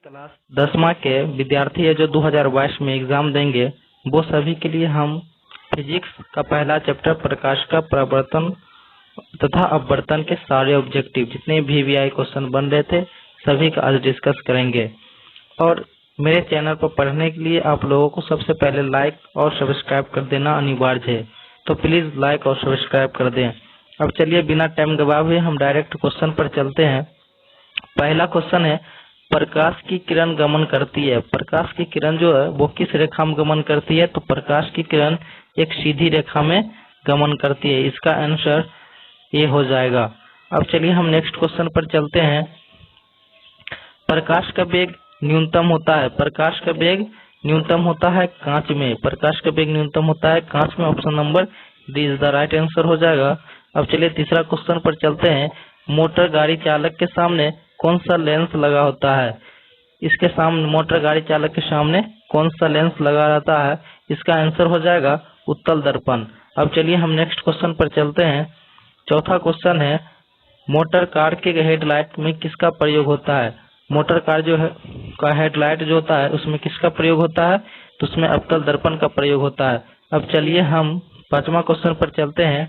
Class 10वीं के विद्यार्थी है जो 2022 में एग्जाम देंगे, वो सभी के लिए हम फिजिक्स का पहला चैप्टर प्रकाश का परावर्तन तथा अपवर्तन के सारे ऑब्जेक्टिव जितने VVI क्वेश्चन बन रहे थे सभी का आज डिस्कस करेंगे। और मेरे चैनल पर पढ़ने के लिए आप लोगों को सबसे पहले लाइक और सब्सक्राइब कर देना अनिवार्य है, तो प्लीज लाइक और सब्सक्राइब कर दें। अब चलिए बिना टाइम गवाए हुए हम डायरेक्ट क्वेश्चन पर चलते हैं। पहला क्वेश्चन है, प्रकाश की किरण गमन करती है। प्रकाश की किरण जो है वो किस रेखा में गमन करती है? तो प्रकाश की किरण एक सीधी रेखा में गमन करती है। इसका आंसर ये हो जाएगा। अब चलिए हम नेक्स्ट क्वेश्चन पर चलते हैं। प्रकाश का वेग न्यूनतम होता है। प्रकाश का वेग न्यूनतम होता है कांच में। प्रकाश का वेग न्यूनतम होता है कांच में। Option number D is the right answer हो जाएगा। अब चलिए तीसरा क्वेश्चन पर चलते हैं। मोटर गाड़ी चालक के सामने कौन सा लेंस लगा होता है? इसके सामने मोटर गाड़ी चालक के सामने कौन सा लेंस लगा रहता है? इसका आंसर हो जाएगा उत्तल दर्पण। अब चलिए हम नेक्स्ट क्वेश्चन पर चलते हैं। चौथा क्वेश्चन है, मोटर कार के हेडलाइट में किसका प्रयोग होता है? मोटर कार जो है का हेडलाइट जो होता है उसमें किसका प्रयोग होता है? तो उसमें अवतल दर्पण का प्रयोग होता है। अब चलिए हम पांचवा क्वेश्चन पर चलते हैं।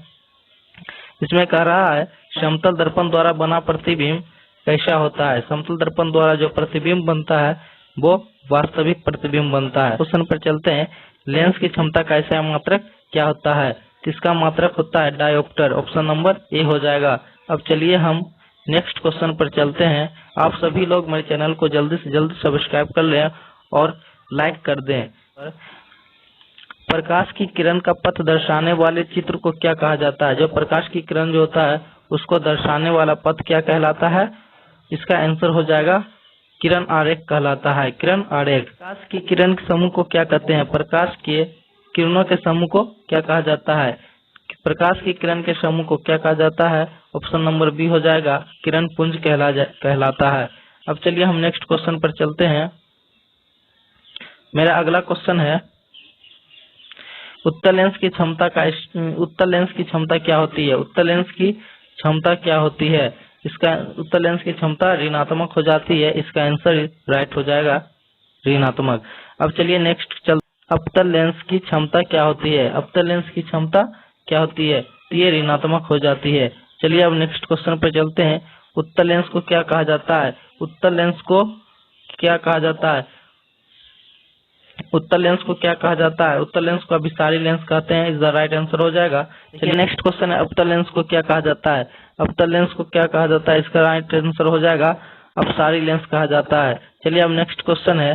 इसमें कह रहा है समतल दर्पण द्वारा बना प्रतिबिंब कैसा होता है? समतल दर्पण द्वारा जो प्रतिबिंब बनता है वो वास्तविक प्रतिबिंब बनता है। क्वेश्चन पर चलते हैं। लेंस की क्षमता का ऐसा मात्रक क्या होता है? इसका मात्रक होता है डायोप्टर। ऑप्शन नंबर ए हो जाएगा। अब चलिए हम नेक्स्ट क्वेश्चन पर चलते हैं। आप सभी लोग मेरे चैनल को जल्दी से जल्दी सब्सक्राइब कर लें और लाइक कर दें। प्रकाश की किरण का पथ दर्शाने वाले चित्र को क्या कहा जाता है? जो प्रकाश की किरण जो होता है उसको दर्शाने वाला पथ क्या कहलाता है? इसका आंसर हो जाएगा किरण आरेख कहलाता है। किरण आरेख। प्रकाश की किरण के समूह को क्या कहते हैं? प्रकाश के किरणों के समूह को क्या कहा जाता है? प्रकाश की किरण के समूह को क्या कहा जाता है? ऑप्शन नंबर बी हो जाएगा किरण पुंज कहलाता है। अब चलिए हम नेक्स्ट क्वेश्चन पर चलते हैं। मेरा अगला क्वेश्चन है, उत्तल लेंस की क्षमता क्या होती है? उत्तल लेंस की क्षमता क्या होती है? इसका उत्तल लेंस की क्षमता ऋणात्मक हो जाती है। इसका आंसर राइट हो जाएगा ऋणात्मक। अब चलिए नेक्स्ट अवतल लेंस की क्षमता क्या होती है? अवतल लेंस की क्षमता क्या होती है? तो ये ऋणात्मक हो जाती है। चलिए अब नेक्स्ट क्वेश्चन पर चलते हैं। उत्तल लेंस को क्या कहा जाता है? उत्तल लेंस को क्या कहा जाता है? उत्तल लेंस को क्या कहा जाता है? उत्तल लेंस को अभिसारी लेंस कहते हैं। इज द राइट आंसर हो जाएगा। चलिए नेक्स्ट क्वेश्चन है, अवतल लेंस को क्या कहा जाता है? अवतल लेंस को क्या कहा जाता है? इसका राइट आंसर हो जाएगा अपसारी लेंस कहा जाता है। चलिए अब नेक्स्ट क्वेश्चन है,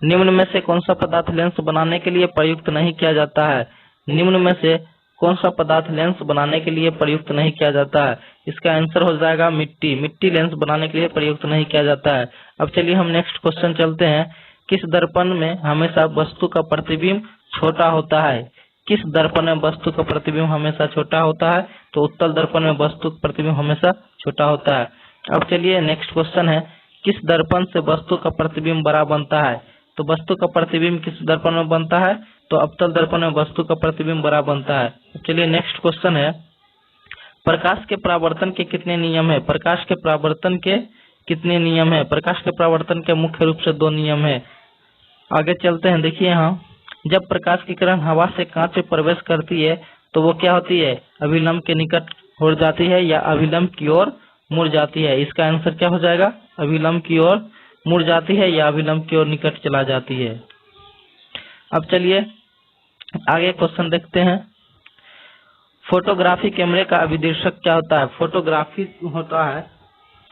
निम्न में से कौन सा पदार्थ लेंस बनाने के लिए प्रयुक्त नहीं किया जाता है? निम्न में से कौन सा पदार्थ लेंस बनाने के लिए प्रयुक्त नहीं किया जाता है? इसका आंसर हो जाएगा मिट्टी। मिट्टी लेंस बनाने के लिए प्रयुक्त नहीं किया जाता है। अब चलिए हम नेक्स्ट क्वेश्चन चलते हैं। किस दर्पण में हमेशा वस्तु का प्रतिबिंब छोटा होता है? किस दर्पण में वस्तु का प्रतिबिंब हमेशा छोटा होता है? तो उत्तल दर्पण में वस्तु का प्रतिबिंब हमेशा छोटा होता है। अब चलिए नेक्स्ट क्वेश्चन है, किस दर्पण से वस्तु का प्रतिबिंब बड़ा बनता है? तो वस्तु का प्रतिबिंब किस दर्पण में बनता है? तो अवतल दर्पण में वस्तु का प्रतिबिंब बड़ा बनता है। चलिए नेक्स्ट क्वेश्चन है, प्रकाश के परावर्तन के कितने नियम है? प्रकाश के परावर्तन के कितने नियम है? प्रकाश के परावर्तन के मुख्य रूप से 2 नियम है। आगे चलते हैं। देखिए यहाँ, जब प्रकाश की किरण हवा से कांच में प्रवेश करती है तो वो क्या होती है? अभिलंब के निकट हो जाती है या अभिलंब की ओर मुड़ जाती है? इसका आंसर क्या हो जाएगा? अभिलंब की ओर मुड़ जाती है या अभिलंब की ओर निकट चला जाती है। अब चलिए आगे क्वेश्चन देखते हैं। फोटोग्राफी कैमरे का अभिदर्शक क्या होता है?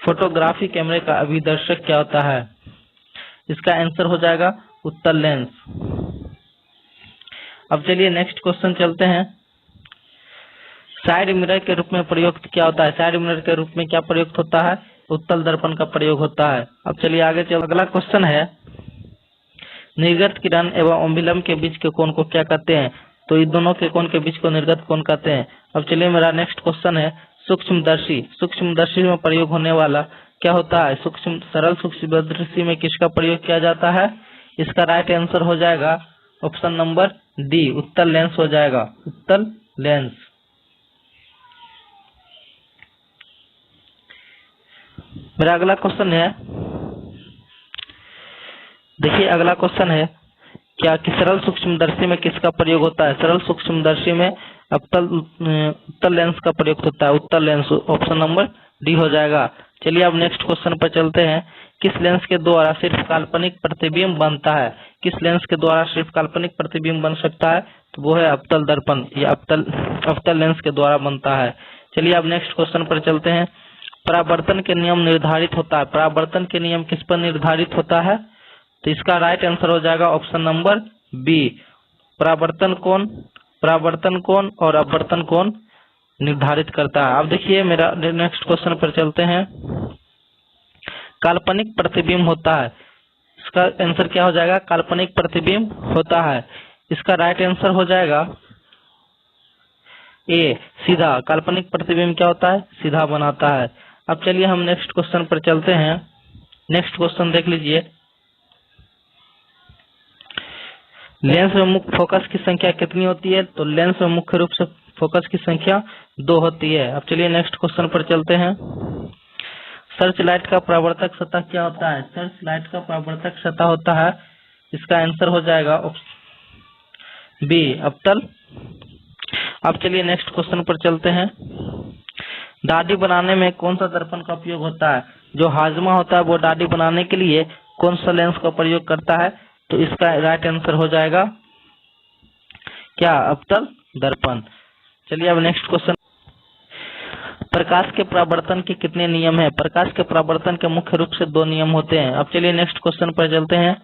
फोटोग्राफी कैमरे का अभिदर्शक क्या होता है? इसका आंसर हो जाएगा उत्तल लेंस। अब चलिए नेक्स्ट क्वेश्चन चलते हैं। साइड मिरर के रूप में प्रयुक्त क्या होता है? साइड मिरर के रूप में क्या प्रयुक्त होता है? उत्तल दर्पण का प्रयोग होता है। अब चलिए आगे अगला क्वेश्चन है, निर्गत किरण एवं अभिलंब के बीच के कोण को क्या कहते हैं? तो इन दोनों के कोण के बीच को निर्गत कोण कहते हैं। अब चलिए मेरा नेक्स्ट क्वेश्चन है, सूक्ष्मदर्शी। सूक्ष्मदर्शी में प्रयोग होने वाला क्या होता है? सरल सूक्ष्मदर्शी में किसका प्रयोग किया जाता है? इसका राइट आंसर हो जाएगा ऑप्शन नंबर डी, उत्तल लेंस हो जाएगा। उत्तल लेंस। मेरा अगला क्वेश्चन है, देखिए अगला क्वेश्चन है, क्या कि सरल सूक्ष्मदर्शी में किसका प्रयोग होता है? सरल सूक्ष्मदर्शी में उत्तल लेंस का प्रयोग होता है। उत्तल लेंस ऑप्शन नंबर डी हो जाएगा। चलिए अब नेक्स्ट क्वेश्चन पर चलते हैं। किस लेंस के द्वारा सिर्फ काल्पनिक प्रतिबिंब बनता है? किस लेंस के द्वारा सिर्फ काल्पनिक प्रतिबिंब बन सकता है? तो वो है अवतल दर्पण, या अवतल लेंस के द्वारा बनता है। चलिए अब नेक्स्ट क्वेश्चन पर चलते हैं। परावर्तन के नियम निर्धारित होता है। परावर्तन के नियम किस पर निर्धारित होता है? तो इसका राइट आंसर हो जाएगा ऑप्शन नंबर बी, परावर्तन कोण और अपवर्तन कोण निर्धारित करता है। अब देखिए मेरा नेक्स्ट क्वेश्चन पर चलते हैं। काल्पनिक प्रतिबिंब होता है, इसका आंसर क्या हो जाएगा? काल्पनिक प्रतिबिंब होता है। इसका राइट आंसर हो जाएगा ए, सीधा। काल्पनिक प्रतिबिंब क्या होता है? सीधा बनाता है। अब चलिए हम नेक्स्ट क्वेश्चन पर चलते हैं। नेक्स्ट क्वेश्चन देख लीजिए। लेंस में मुख्य फोकस की संख्या कितनी होती है? तो लेंस में मुख्य रूप से फोकस की संख्या 2 होती है। अब चलिए नेक्स्ट क्वेश्चन पर चलते हैं। सर्च लाइट का परावर्तक सतह क्या होता है? सर्च लाइट का परावर्तक सतह होता है, इसका आंसर हो जाएगा बी, अवतल। अब चलिए नेक्स्ट क्वेश्चन पर चलते हैं। दाढ़ी बनाने में कौन सा दर्पण का उपयोग होता है? जो हाजमा होता है वो दाढ़ी बनाने के लिए कौन सा लेंस का प्रयोग करता है? तो इसका राइट आंसर हो जाएगा क्या? अवतल दर्पण। चलिए अब नेक्स्ट क्वेश्चन। प्रकाश के परावर्तन के कितने नियम हैं? प्रकाश के परावर्तन के मुख्य रूप से 2 नियम होते हैं। अब चलिए नेक्स्ट क्वेश्चन पर चलते हैं।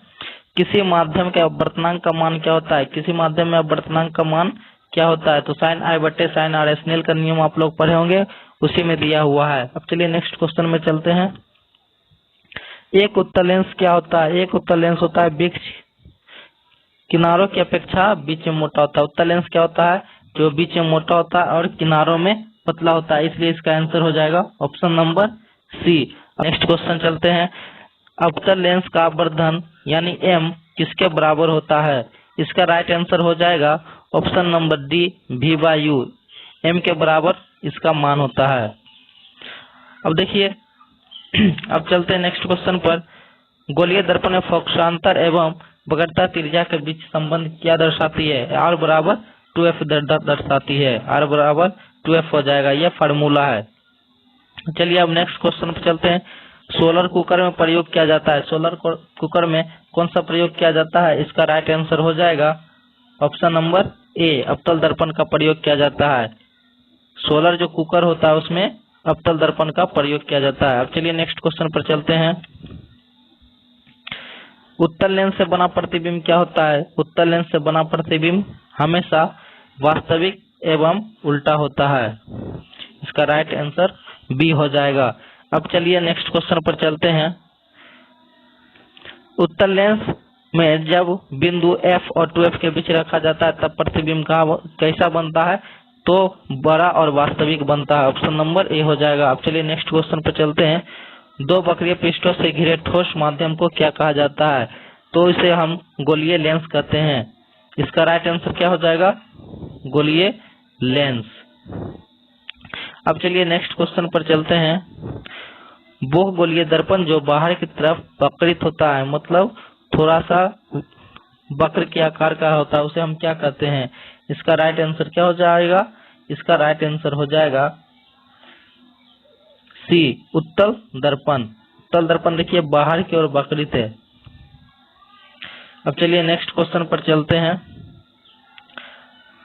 किसी माध्यम के अपवर्तनांक का मान क्या होता है? किसी माध्यम में अपवर्तनांक का मान क्या होता है? तो sin I बटे sin R, स्नेल का नियम आप लोग पढ़े होंगे, उसी में दिया हुआ है। अब चलिए नेक्स्ट क्वेश्चन में चलते हैं। एक उत्तल लेंस क्या होता है? एक उत्तल लेंस होता है बीच किनारों की अपेक्षा बीच में मोटा होता है। उत्तल लेंस क्या होता है? जो बीच में मोटा होता है और किनारों में पतला होता है, इसलिए इसका आंसर हो जाएगा option number C. Next question चलते हैं। अवतल लेंस का अपवर्धन यानी m किसके बराबर होता है? इसका राइट आंसर हो जाएगा option number D, v/u। m के बराबर इसका मान होता है। अब देखिए अब चलते हैं नेक्स्ट क्वेश्चन पर। गोलीय दर्पण में फोकसांतर एवं वक्रता त्रिज्या के बीच संबंध क्या दर्शाती है? r बराबर 2f दर्शाती है। r बराबर 2f हो जाएगा, यह फार्मूला है। चलिए अब नेक्स्ट क्वेश्चन पर चलते हैं। सोलर कुकर में प्रयोग किया जाता है। सोलर कुकर में कौन सा प्रयोग किया जाता है? इसका राइट आंसर हो जाएगा ऑप्शन नंबर ए, अवतल दर्पण का प्रयोग किया जाता है। सोलर जो कुकर होता है उसमें अवतल दर्पण का प्रयोग किया जाता है। अब चलिए नेक्स्ट क्वेश्चन पर चलते हैं। उत्तल लेंस से बना प्रतिबिंब क्या होता है? उत्तल लेंस से बना प्रतिबिंब हमेशा वास्तविक एवं उल्टा होता है। इसका राइट आंसर बी हो जाएगा। अब चलिए नेक्स्ट क्वेश्चन पर चलते हैं। उत्तल लेंस में जब बिंदु f और 2f के बीच रखा जाता है तब प्रतिबिंब कैसा बनता है? तो बड़ा और वास्तविक बनता है। ऑप्शन नंबर ए हो जाएगा। अब चलिए नेक्स्ट क्वेश्चन पर चलते हैं। 2 वक्रीय पृष्ठों से घिरे ठोस माध्यम को क्या कहा जाता है? तो इसे हम गोलीय लेंस कहते हैं। इसका राइट आंसर क्या हो जाएगा? गोलीय लेंस। अब चलिए नेक्स्ट क्वेश्चन पर चलते हैं। वो गोलीय दर्पण जो बाहर की तरफ वक्रित होता है, मतलब थोड़ा सा वक्र के आकार का होता है, उसे हम क्या कहते हैं? इसका राइट आंसर क्या हो जाएगा? इसका राइट आंसर हो जाएगा सी, उत्तल दर्पण। उत्तल दर्पण देखिए बाहर की ओर वक्रित है। अब चलिए नेक्स्ट क्वेश्चन पर चलते हैं।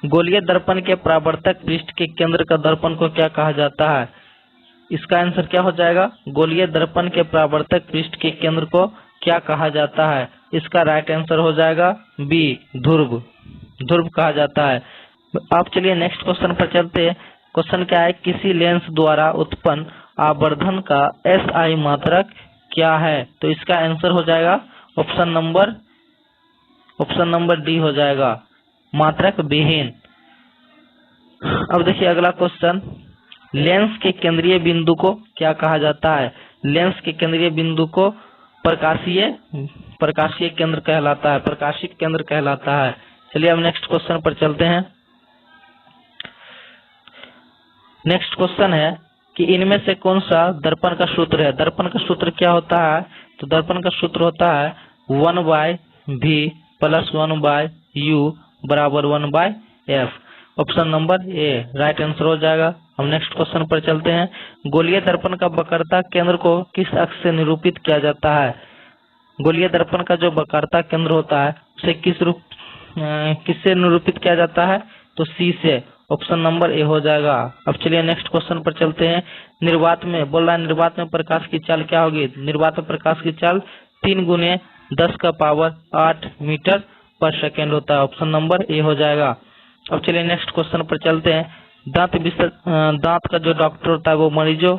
गोलीय दर्पण के परावर्तक पृष्ठ के केंद्र का दर्पण को क्या कहा जाता है? इसका आंसर क्या हो जाएगा? गोलीय दर्पण के परावर्तक पृष्ठ के केंद्र को क्या कहा जाता है? इसका राइट आंसर हो जाएगा बी, ध्रुव। ध्रुव कहा जाता है। अब चलिए नेक्स्ट क्वेश्चन पर चलते हैं। क्वेश्चन क्या है? किसी लेंस द्वारा उत्पन्न आवर्धन का SI मात्रक क्या है? तो इसका आंसर हो जाएगा ऑप्शन नंबर डी हो जाएगा, मात्रक विहीन। अब देखिए अगला क्वेश्चन। लेंस के केंद्रीय बिंदु को क्या कहा जाता है? लेंस के केंद्रीय बिंदु को प्रकाशीय केंद्र कहलाता है, प्रकाशिक केंद्र कहलाता है। चलिए अब नेक्स्ट क्वेश्चन पर चलते हैं। नेक्स्ट क्वेश्चन है कि इनमें से कौन सा दर्पण का सूत्र है? दर्पण का सूत्र क्या होता है? तो दर्पण का सूत्र होता है 1/v प्लस 1/u बराबर 1/f। Option number A right answer हो जाएगा। हम नेक्स्ट क्वेश्चन पर चलते हैं। गोलीय दर्पण का वक्रता केंद्र को किस अक्ष से निरूपित किया जाता है? गोलीय दर्पण का जो वक्रता केंद्र होता है उसे किससे निरूपित किया जाता है? तो सी से। ऑप्शन नंबर ए हो जाएगा। अब चलिए नेक्स्ट क्वेश्चन पर चलते हैं। निर्वात में बोल रहा है, निर्वात में प्रकाश की चाल क्या होगी? निर्वात में प्रकाश की चाल 3 × 10⁸ मीटर पर सेकेंड होता है। ऑप्शन नंबर ए हो जाएगा। अब चलिए नेक्स्ट क्वेश्चन पर चलते हैं। दांत का जो डॉक्टर होता है वो मरीजों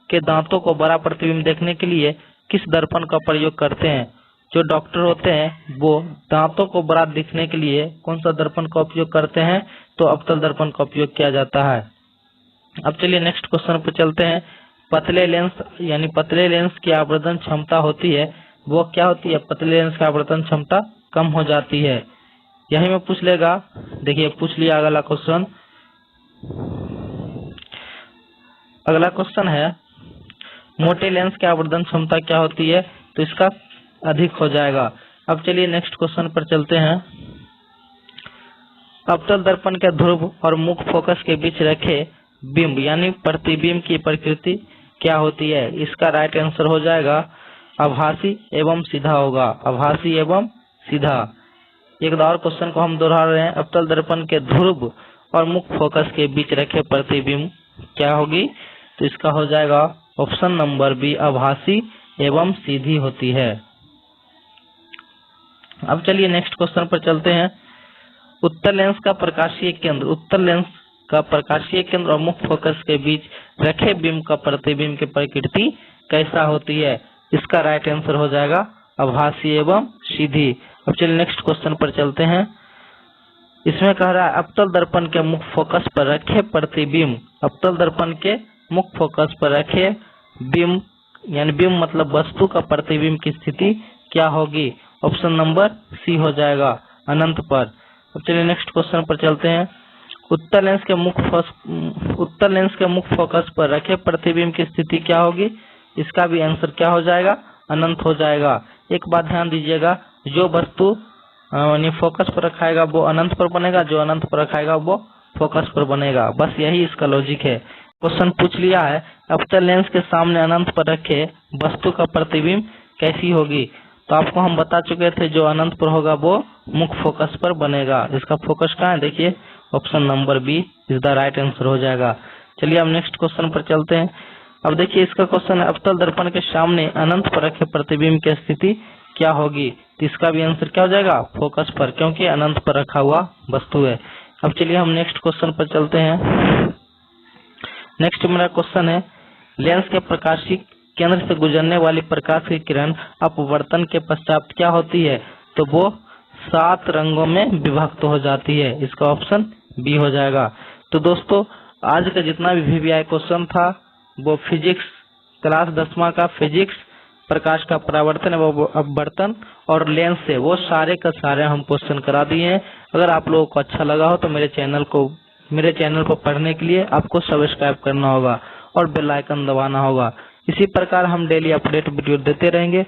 के दांतों को बड़ा प्रतिबिंब देखने के लिए किस दर्पण का प्रयोग करते हैं? जो डॉक्टर होते हैं वो दांतों को बड़ा दिखने के लिए कौन सा दर्पण का उपयोग करते हैं? तो अवतल दर्पण का उपयोग किया जाता है। अब चलिए नेक्स्ट क्वेश्चन पर चलते हैं। पतले लेंस की आवर्धन क्षमता होती है वो क्या होती है? पतले लेंस की आवर्धन क्षमता कम हो जाती है। यही में पूछ लेगा। देखिए पूछ लिया अगला क्वेश्चन। अगला क्वेश्चन है मोटे लेंस की आवर्धन क्षमता क्या होती है? तो इसका अधिक हो जाएगा। अब चलिए नेक्स्ट क्वेश्चन पर चलते हैं। अवतल दर्पण के ध्रुव और मुख्य फोकस के बीच रखे बिंब यानी प्रतिबिंब की प्रकृति क्या होती है? इसका राइट आंसर हो जाएगा आभासी एवं सीधा होगा। आभासी एवं सीधा। एक और क्वेश्चन को हम दोहरा रहे हैं। अवतल दर्पण के ध्रुव और मुख्य फोकस के बीच रखे प्रतिबिंब क्या होगी? तो इसका हो जाएगा ऑप्शन नंबर बी आभासी एवं सीधी होती है। अब चलिए नेक्स्ट क्वेश्चन पर चलते हैं। उत्तल लेंस का प्रकाशीय केंद्र और मुख्य फोकस के बीच रखे बिंब का प्रतिबिंब की प्रकृति कैसा होती है? इसका राइट आंसर हो जाएगा आभासी एवं सीधी। अब चलिए नेक्स्ट क्वेश्चन पर चलते हैं। इसमें कह रहा है अवतल दर्पण के मुख्य फोकस पर रखे प्रतिबिंब, अवतल दर्पण के मुख्य फोकस पर रखे बिंब यानी बिंब मतलब वस्तु का प्रतिबिंब की स्थिति क्या होगी? ऑप्शन नंबर सी हो जाएगा अनंत पर। अब चलिए नेक्स्ट क्वेश्चन पर चलते हैं। उत्तल लेंस के मुख्य फोकस पर रखे प्रतिबिंब की स्थिति क्या होगी? इसका भी आंसर क्या हो जाएगा? अनंत हो जाएगा। एक बात ध्यान दीजिएगा, जो वस्तु फोकस पर रखाएगा वो अनंत पर बनेगा, जो अनंत पर रखाएगा वो फोकस पर बनेगा। बस यही इसका लॉजिक है। क्वेश्चन पूछ लिया है अवतल लेंस के सामने अनंत पर रखे वस्तु का प्रतिबिंब कैसी होगी? तो आपको हम बता चुके थे जो अनंत पर होगा वो मुख्य फोकस पर बनेगा। इसका फोकस कहाँ है? देखिए option number B is the right answer हो जाएगा। चलिए हम नेक्स्ट क्वेश्चन पर चलते हैं। अब देखिए इसका क्वेश्चन है अवतल दर्पण के सामने अनंत पर रखे प्रतिबिंब की स्थिति क्या होगी? तो इसका भी आंसर क्या हो जाएगा? फोकस पर, क्योंकि अनंत पर रखा हुआ वस्तु है। अब चलिए हम नेक्स्ट क्वेश्चन पर चलते हैं। नेक्स्ट मेरा क्वेश्चन है लेंस के प्रकाशीय केंद्र से गुजरने वाली प्रकाश की किरण अपवर्तन के पश्चात क्या होती है? तो वो 7 रंगों में विभक्त हो जाती है। इसका ऑप्शन बी हो जाएगा। तो दोस्तों आज का जितना भी VVI क्वेश्चन था वो फिजिक्स क्लास 10वां का फिजिक्स, प्रकाश का परावर्तन एवं अपवर्तन और लेंस से वो सारे का सारे हम क्वेश्चन करा दिए हैं। अगर आप लोगों को अच्छा लगा हो तो मेरे चैनल को पढ़ने के लिए आपको सब्सक्राइब करना होगा और बेल आइकन दबाना होगा। इसी प्रकार हम डेली अपडेट वीडियो देते रहेंगे।